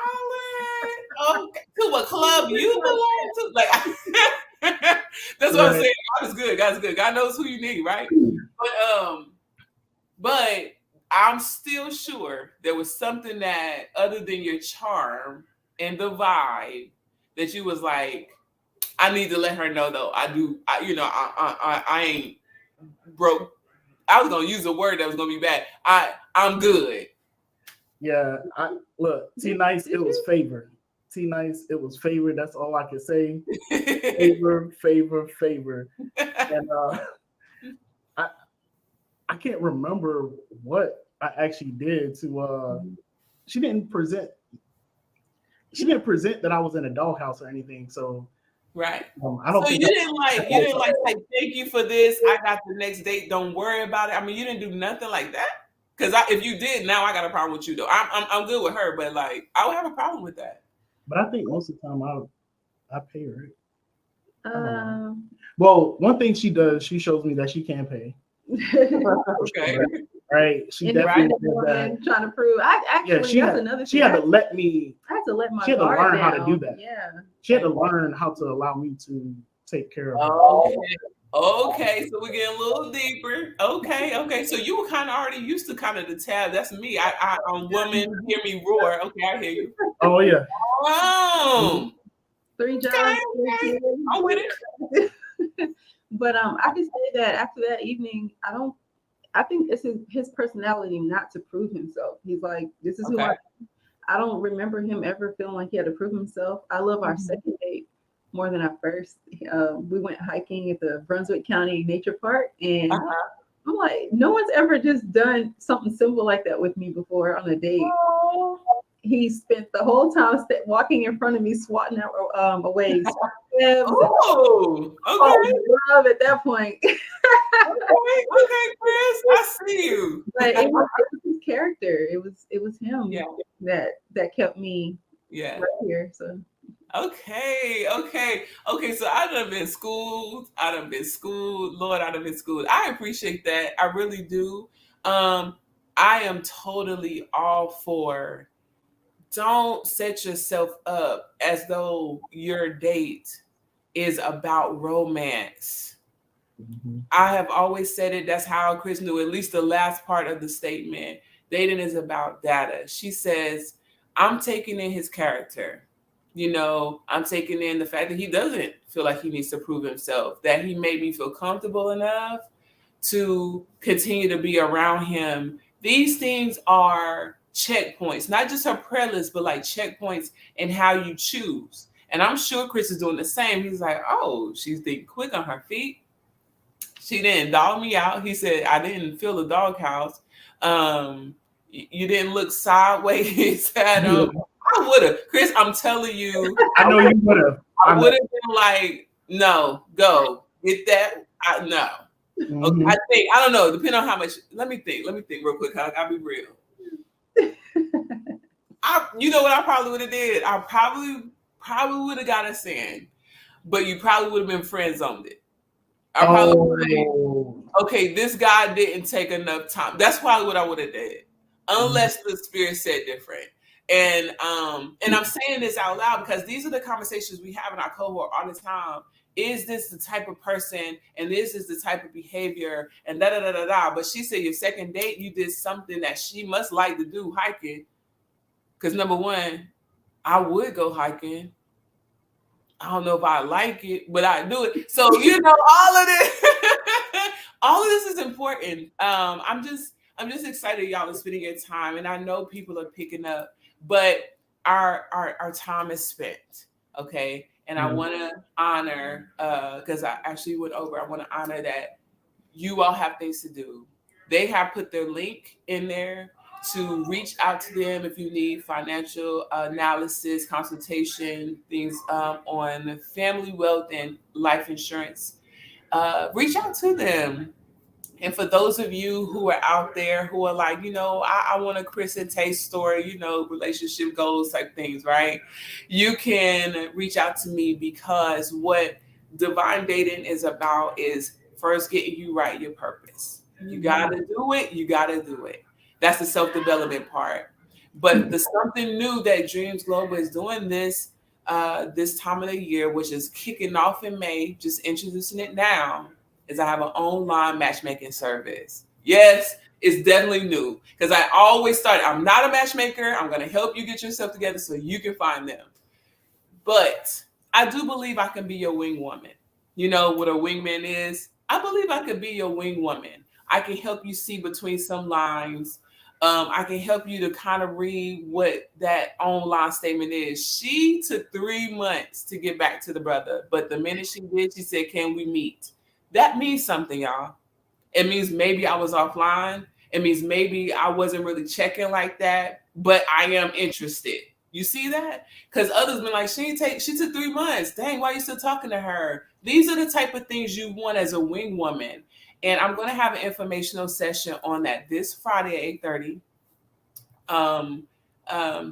to a club you belong to? Like, that's what I'm saying. God is good. God is good. God knows who you need, right? But I'm still sure there was something that other than your charm and the vibe that you was like, I need to let her know though. I ain't broke. I was gonna use a word that was gonna be bad. I'm good. Yeah, T-Nice, it was favor. T-Nice, it was favor. That's all I can say. Favor. And I can't remember what I actually did to she didn't present that I was in a doghouse or anything. So right. I don't think you didn't say thank you for this. I got the next date. Don't worry about it. I mean, you didn't do nothing like that. Because if you did, now I got a problem with you though. I'm good with her, but like I would have a problem with that. But I think most of the time I pay her. Well, one thing she does, she shows me that she can pay. Okay. Right. She definitely did that. Trying to prove. She had to let me. I had to let my. She had to learn how to do that. Yeah. She had to learn how to allow me to take care of her. Okay, so we're getting a little deeper. Okay. So you were kind of already used to kind of the tab. That's me. I'm woman, hear me roar. Okay, I hear you. Oh yeah. Oh. 3 jobs. Okay. I'm with it. But I can say that after that evening, I think it's his personality not to prove himself. He's like, this is who I don't remember him ever feeling like he had to prove himself. I love our second date more than our first. We went hiking at the Brunswick County Nature Park, and I'm like, no one's ever just done something simple like that with me before on a date. He spent the whole time walking in front of me, swatting away. Oh, okay. Love at that point. Okay, Chris, I see you. But it was his character. It was him. Yeah. That kept me. Yeah. Right here. So. Okay. So I done been schooled. Lord, I done been schooled. I appreciate that. I really do. I am totally all for. Don't set yourself up as though your date is about romance. Mm-hmm. I have always said it. That's how Chris knew, at least the last part of the statement. Dating is about data. She says, I'm taking in his character. You know, I'm taking in the fact that he doesn't feel like he needs to prove himself, that he made me feel comfortable enough to continue to be around him. These things are checkpoints, not just her prayer list, but like checkpoints in how you choose. And I'm sure Chris is doing the same. He's like, oh, she's thinking quick on her feet. She didn't dog me out. He said, I didn't feel the doghouse. You didn't look sideways at him. I would have. Chris, I'm telling you. I know you would have. I would have been like, no, go. Get that. No. Mm-hmm. Okay, I don't know. Depending on how much. Let me think real quick. I'll be real. You know what I probably would have did? I probably would have got us in, but you probably would have been friend zoned it. I probably would have, okay, this guy didn't take enough time. That's probably what I would have did, unless the spirit said different. And I'm saying this out loud because these are the conversations we have in our cohort all the time. Is this the type of person, and this is the type of behavior, and da da da da da. But she said your second date, you did something that she must like to do, hiking. Because number one, I would go hiking. I don't know if I like it, but I do it. So all of this is important. I'm just excited y'all are spending your time, and I know people are picking up, but our time is spent, okay? And I want to honor, because I actually went over. I want to honor that you all have things to do. They have put their link in there to reach out to them if you need financial analysis, consultation, things on family wealth and life insurance. Reach out to them. And for those of you who are out there who are like, I want a Chris and Tay story, relationship goals type things, right? You can reach out to me because what divine dating is about is first getting you right, your purpose. You got to do it. You got to do it. That's the self-development part. But the something new that Dreams Global is doing this time of the year, which is kicking off in May, just introducing it now, is I have an online matchmaking service. Yes, it's definitely new because I always start, I'm not a matchmaker. I'm going to help you get yourself together so you can find them. But I do believe I can be your wing woman. You know what a wingman is? I believe I could be your wing woman. I can help you see between some lines. I can help you to kind of read what that online statement is. She took 3 months to get back to the brother, but the minute she did, she said, can we meet? That means something, y'all. It means maybe I was offline. It means maybe I wasn't really checking like that, but I am interested. You see that? Because others been like, she took 3 months. Dang, why are you still talking to her? These are the type of things you want as a wing woman. And I'm going to have an informational session on that this Friday at 8:30.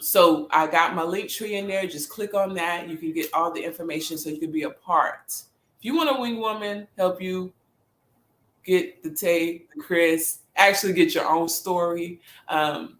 So I got my link tree in there. Just click on that. You can get all the information so you can be a part. If you want a wing woman, help you get the Tay, the Chris, actually get your own story. Let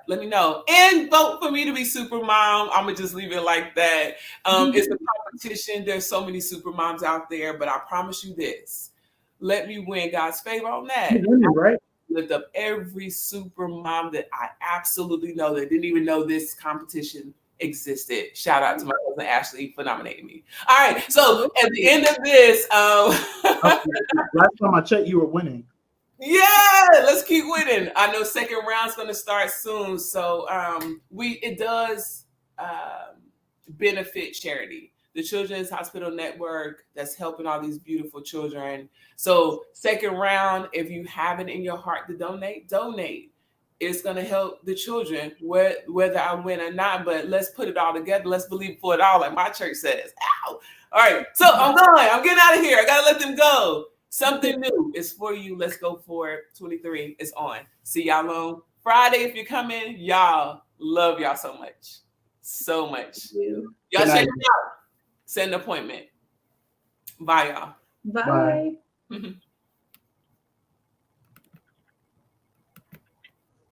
me know. And vote for me to be super mom. I'm going to just leave it like that. It's a competition. There's so many super moms out there, but I promise you this. Let me win God's favor on that. Right? Lift up every super mom that I absolutely know that didn't even know this competition existed. Shout out to my cousin Ashley for nominating me. All right. So at the end of this, last time I checked, you were winning. Yeah, let's keep winning. I know second round's going to start soon. So it does benefit charity. The Children's Hospital Network that's helping all these beautiful children. So second round, if you have it in your heart to donate. It's going to help the children, whether I win or not. But let's put it all together. Let's believe for it all, like my church says. Ow! All right, so I'm going. I'm getting out of here. I got to let them go. Something new is for you. Let's go for it. 23 is on. See y'all on Friday if you're coming. Y'all, love y'all so much. So much. Y'all check it out. Set an appointment. Bye, y'all. Bye. Bye.